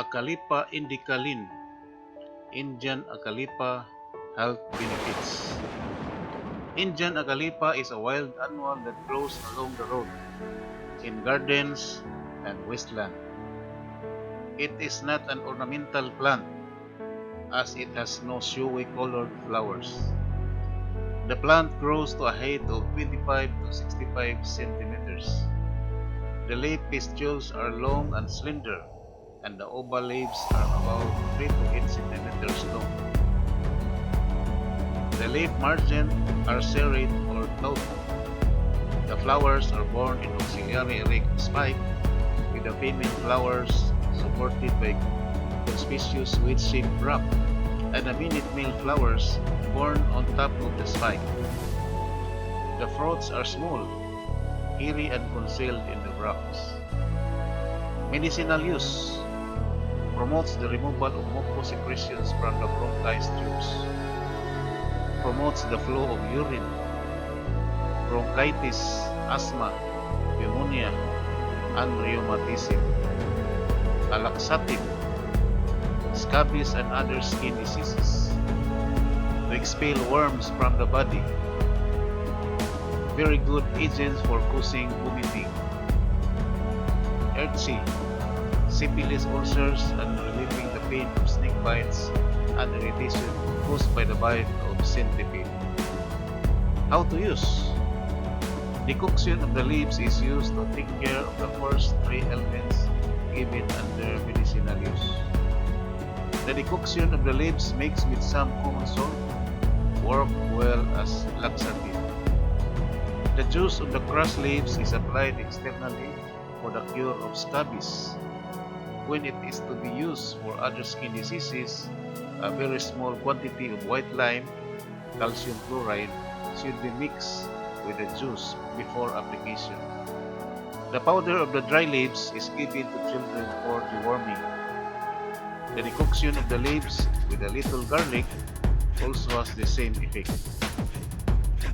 Acalypha indicalin, Indian Acalypha health benefits. Indian Acalypha is a wild annual that grows along the road, in gardens and wasteland. It is not an ornamental plant, as it has no showy colored flowers. The plant grows to a height of 25 to 65 centimeters. The leaf pistils are long and slender, and the oval leaves are about 3 to 8 centimeters long. The leaf margins are serrate or toothed. The flowers are borne in auxiliary erect spike, with the female flowers supported by conspicuous wedge-shaped wrap, and the minute male flowers borne on top of the spike. The fruits are small, hairy and concealed in the bracts. Medicinal use: promotes the removal of mucous secretions from the bronchi tubes. Promotes the flow of urine. Bronchitis, asthma, pneumonia, and rheumatism. A laxative: scabies and other skin diseases. To expel worms from the body. Very good agents for causing vomiting. Earthy: syphilis ulcers and relieving the pain of snake bites and irritation caused by the bite of centipede. How to use? Decoction of the leaves is used to take care of the first 3 ailments given under medicinal use. The decoction of the leaves mixed with some common salt work well as laxative. The juice of the crushed leaves is applied externally for the cure of scabies. When it is to be used for other skin diseases, a very small quantity of white lime, calcium chloride, should be mixed with the juice before application. The powder of the dry leaves is given to children for deworming. The decoction of the leaves with a little garlic also has the same effect.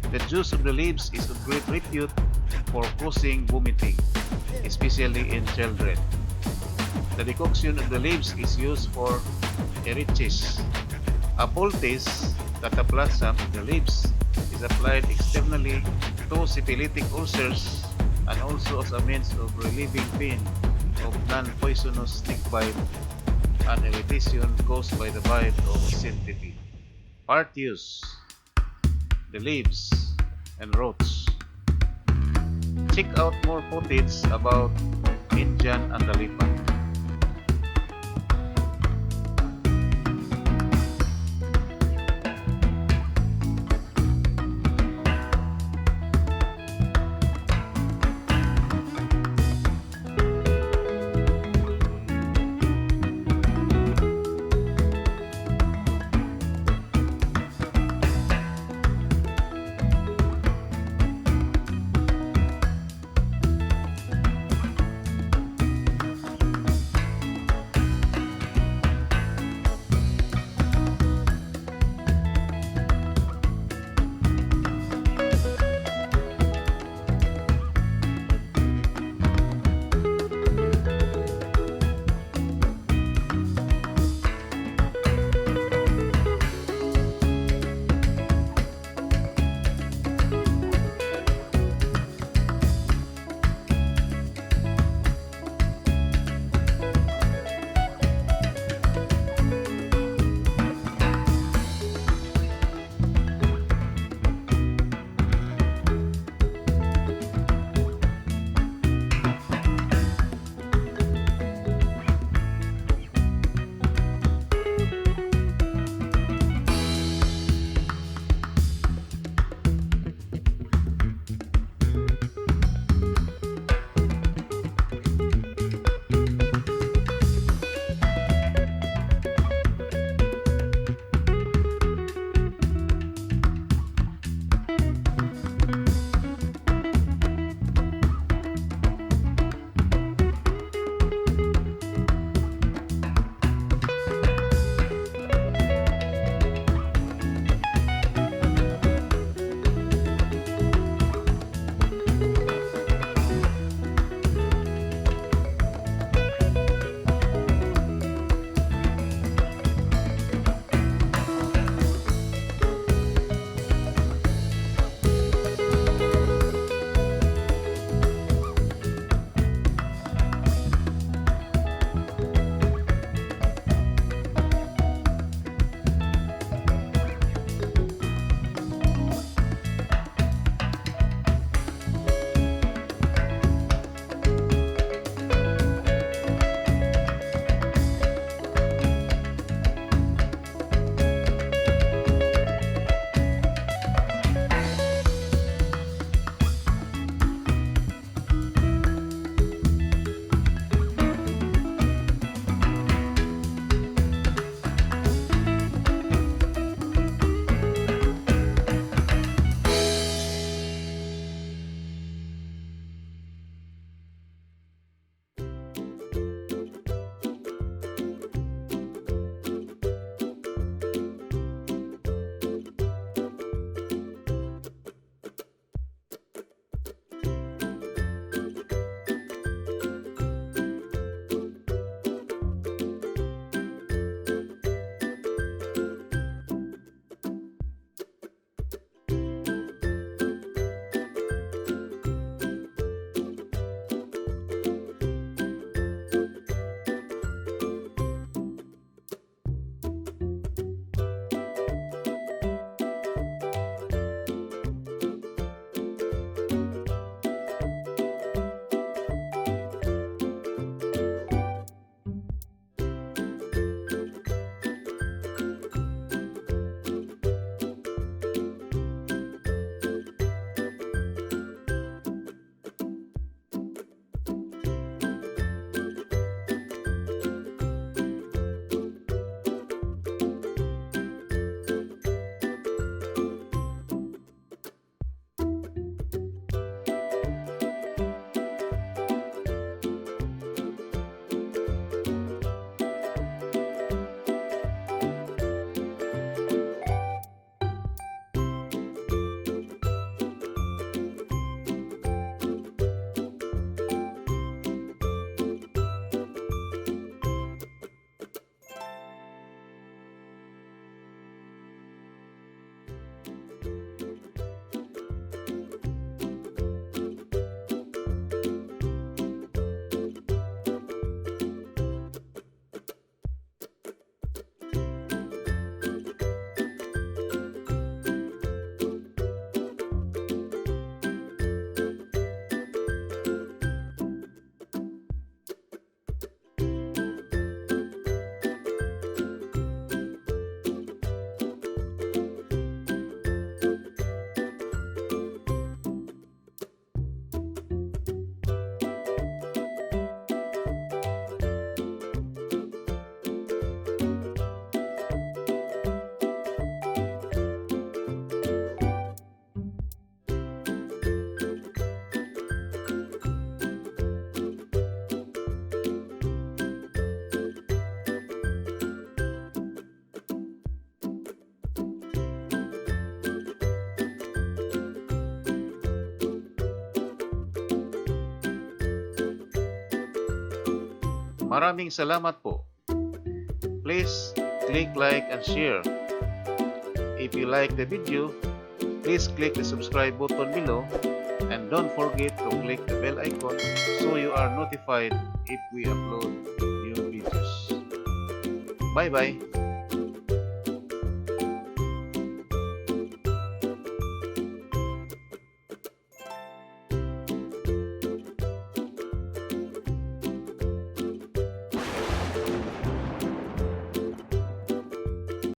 The juice of the leaves is of great repute for causing vomiting, especially in children. The decoction of the leaves is used for erythis. A poultice, cataplasm of the leaves, is applied externally to syphilitic ulcers and also as a means of relieving pain of non-poisonous snake bite and irritation caused by the bite of centipede. Part use: the leaves and roots. Check out more footage about Indian Acalypha. Maraming salamat po. Please click like and share. If you like the video, please click the subscribe button below and don't forget to click the bell icon so you are notified if we upload new videos. Bye bye.